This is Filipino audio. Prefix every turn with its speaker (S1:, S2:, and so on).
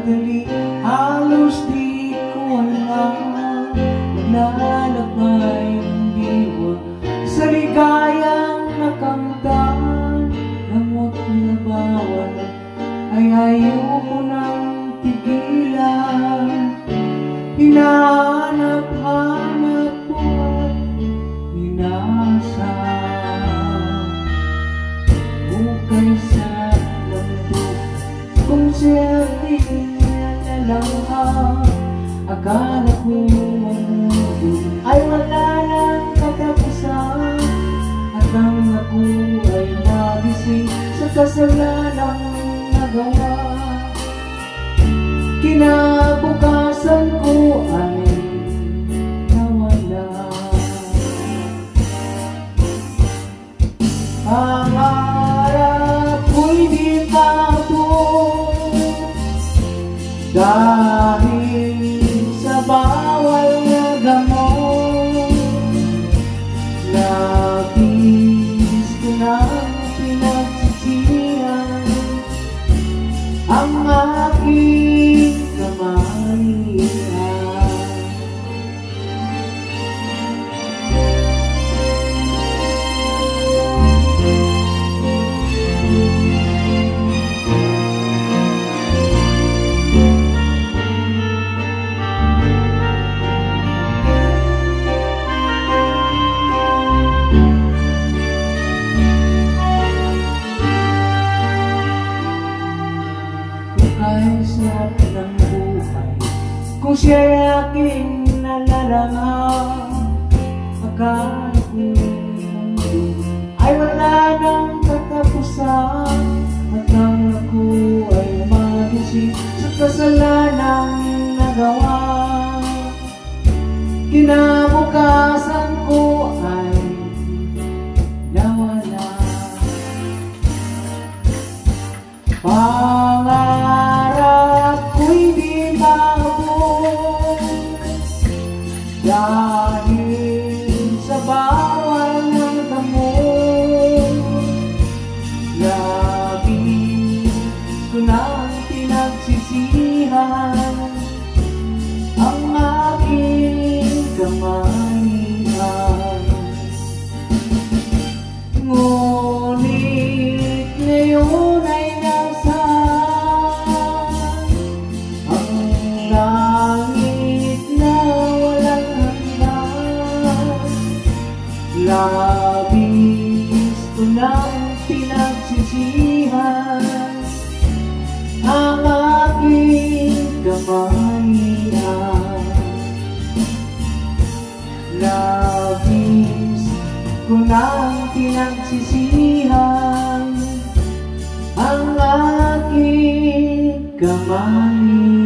S1: nagmadali, halos di ko alam. Naglalakbay ang diwa sa ligayang nakamtan. Gamot na bawal ay ayoko nang tigilan. Hinahanap-hanap ko at minasa, bukay sa lambok kung siya nilalang. Akala ko ang mundo ay wala nang katapusan, at nang ako ay nagising sa kasalanang nagawa. Kinabukasan ko ay nawala. Pangarap ko'y di tapo, dahil sa bawal na gamot. Labis ko nang pinagsisihan ang aking kamalian. Ay sarap ng buhay kung siya'y aking nalalanghap. Akala ko mundo ay wala nang katapusan, at nang ako ay magising sa kasalanang nagawa. Kinabukasan ko ay nawala. Pangarap ko'y di maabot, dahil sa bawal ng gamot. Labis ko nang pinagsisihan ang aking kamalian. Ngunit ngayon ay labis ko nang pinagsisihan ang aking kamalian. Labis ko nang pinagsisihan ang aking kamalian.